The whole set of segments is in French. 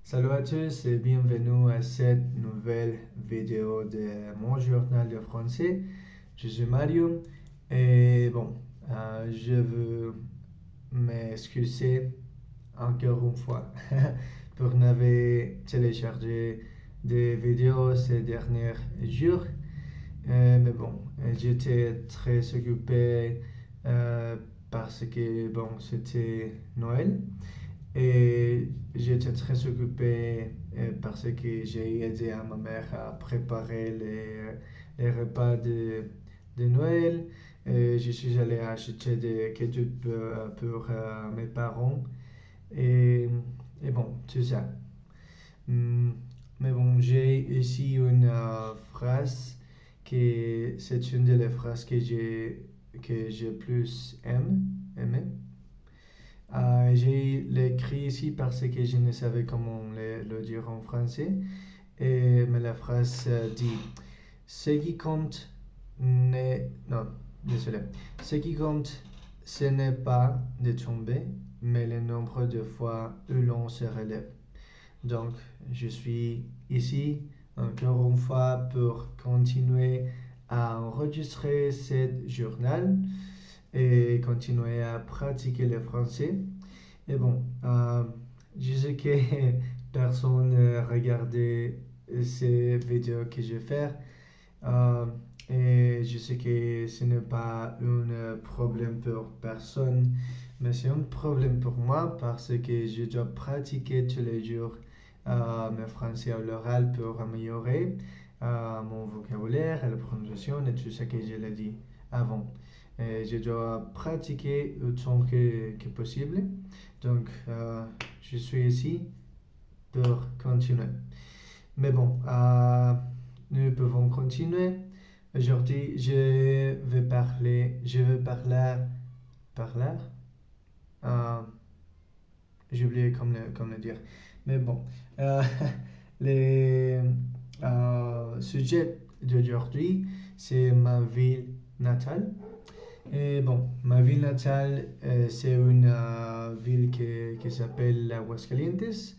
Salut à tous et bienvenue à cette nouvelle vidéo de mon journal de français. Je suis Mario et je veux m'excuser encore une fois pour n'avoir téléchargé des vidéos ces derniers jours. J'étais très occupé euh, parce que c'était Noël. Et j'étais très occupé parce que j'ai aidé à ma mère à préparer les repas de Noël. Je suis allé acheter des cadeaux pour mes parents. Et, et bon, c'est ça. Hum, Mais bon, j'ai ici une phrase qui c'est une des phrases que j'ai plus aimé. J'ai l'écrit ici parce que je ne savais comment le dire en français. Mais la phrase dit ce qui compte n'est. Non, désolé. Ce qui compte, ce n'est pas de tomber, mais le nombre de fois où l'on se relève. Donc, je suis ici encore une fois pour continuer à enregistrer ce journal et continuer à pratiquer le français. Et bon, je sais que personne ne regardait ces vidéos que je fais. Euh, et je sais que ce n'est pas un problème pour personne, mais c'est un problème pour moi parce que je dois pratiquer tous les jours mon français à l'oral pour améliorer mon vocabulaire et la prononciation et tout ce que je l'ai dit avant. Et je dois pratiquer autant que possible. Donc, je suis ici pour continuer. Mais bon, nous pouvons continuer. Aujourd'hui, parler, euh, j'ai oublié comment le dire. Mais bon, euh, le sujet d'aujourd'hui, c'est ma ville natale. Et bon, ma ville natale, c'est une ville qui s'appelle Aguascalientes.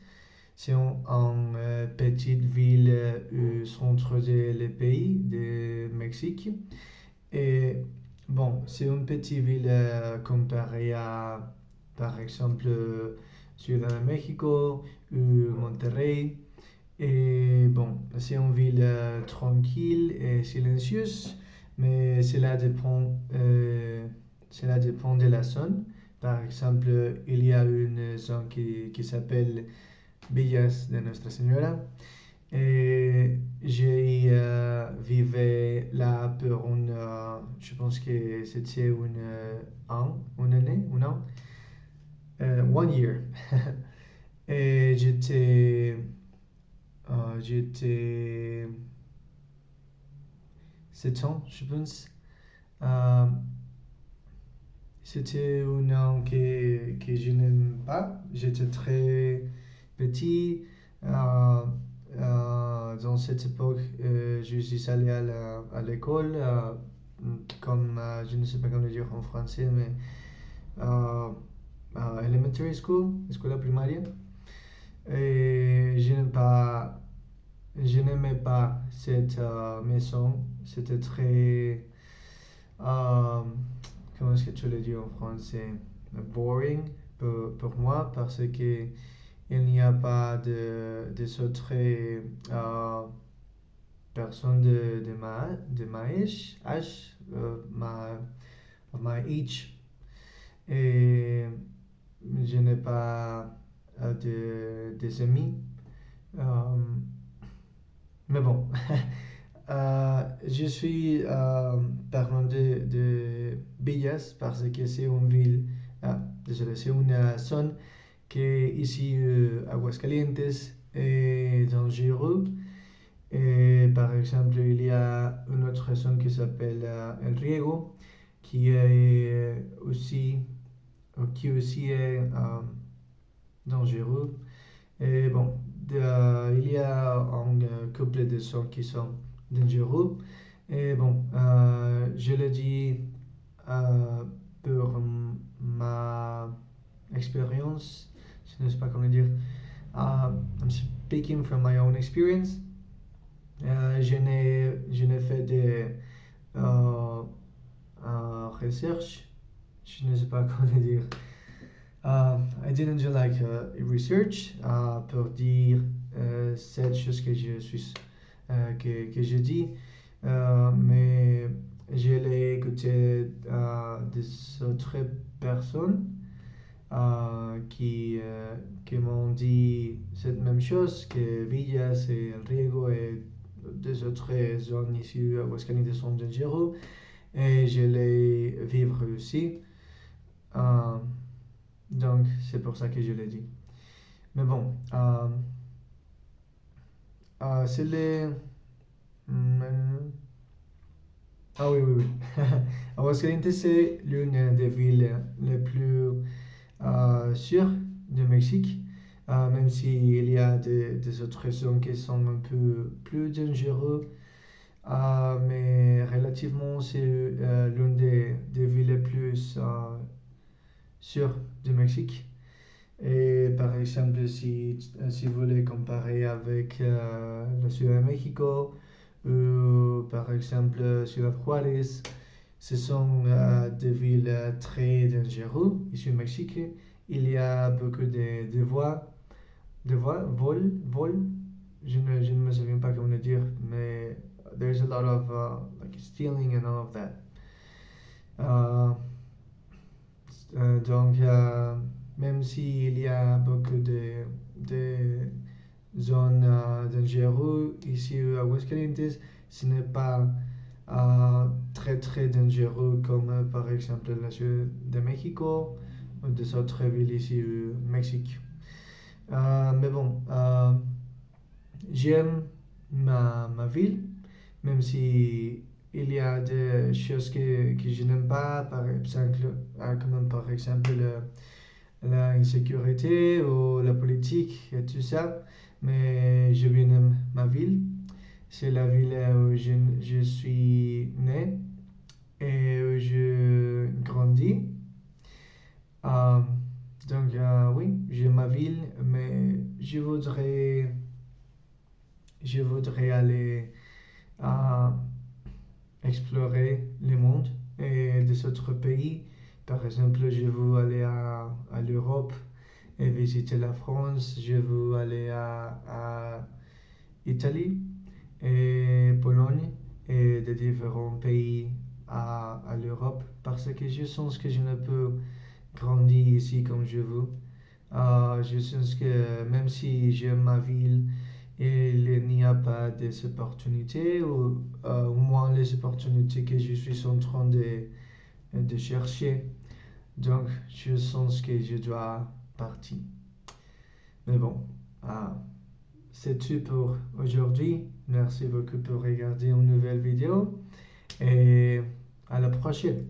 C'est une petite ville au centre du pays, de Mexique. Et bon, c'est une petite ville comparée à, par exemple, Ciudad de México ou Monterrey. Et bon, c'est une ville tranquille et silencieuse, mais cela dépend de la zone. Par exemple, il y a une zone qui s'appelle Villas de Nuestra Señora. Et j'ai vécu là pour je pense que c'était une année, un an, 1 year. Et j'étais 7 ans, je pense. Euh, C'était un an que je n'aime pas. J'étais très petit. Euh, dans cette époque, je suis allé à l'école, comme je ne sais pas comment le dire en français, mais euh, elementary school, école primaire. Et je n'aimais pas cette maison. C'était très, euh, comment est-ce que tu le dis en français, boring pour moi parce que il n'y a pas des autres personnes de ma my age. Et je n'ai pas des amis. Euh, mais bon, je suis parlant de Villas parce que c'est une ville, désolé, c'est une zone qui est ici à Aguascalientes et dangereux. Et par exemple, il y a une autre zone qui s'appelle El Riego, qui est aussi, qui est dangereux. Et bon, il y a un couple de zones qui sont dangereux. Et bon, je le dis pour ma expérience, je ne sais pas comment dire. I'm speaking from my own experience. Je n'ai fait des recherches. Je ne sais pas comment dire. I didn't do like research pour dire cette chose que je suis que je dis, mais je l'ai écouté des autres personnes qui m'ont dit cette même chose que Villas et Enrico et des autres zones ici à Aguascalientes sont dangereux et je l'ai vivre aussi. Donc c'est pour ça que je l'ai dit. Mais bon, c'est les... Ah oui, oui, oui. Aguascalientes, c'est l'une des villes les plus sûres du Mexique, même s'il y a des autres zones qui sont un peu plus dangereuses. Mais relativement, c'est l'une des villes les plus sûres du Mexique. Et par exemple, si vous voulez comparer avec la Ciudad de Mexico ou par exemple Ciudad Juárez, ce sont des villes très dangereuses ici au Mexique. Il y a beaucoup de vols. Je ne me souviens pas comment le dire, mais there's a lot of like stealing and all of that. Donc, même s'il y a beaucoup de zones dangereuses ici à Aguascalientes, ce n'est pas très très dangereux comme par exemple la Ciudad de Mexico ou des autres villes ici au Mexique. Mais bon, j'aime ma ville, même si il y a des choses que je n'aime pas, par exemple, comme par exemple l'insécurité ou la politique et tout ça, mais je bien aime ma ville. C'est la ville où je suis né et où je grandis. Donc oui, j'aime ma ville, mais je voudrais aller explorer le monde et des autres pays. Par exemple, je veux aller à l'Europe et visiter la France. Je veux aller à Italie et Pologne et des différents pays à l'Europe parce que je sens que je ne peux grandir ici comme je veux. Je sens que même si j'aime ma ville, il n'y a pas des opportunités ou au moins les opportunités que je suis en train de chercher. Donc, je sens que je dois partir. Mais bon, c'est tout pour aujourd'hui. Merci beaucoup pour regarder une nouvelle vidéo et à la prochaine.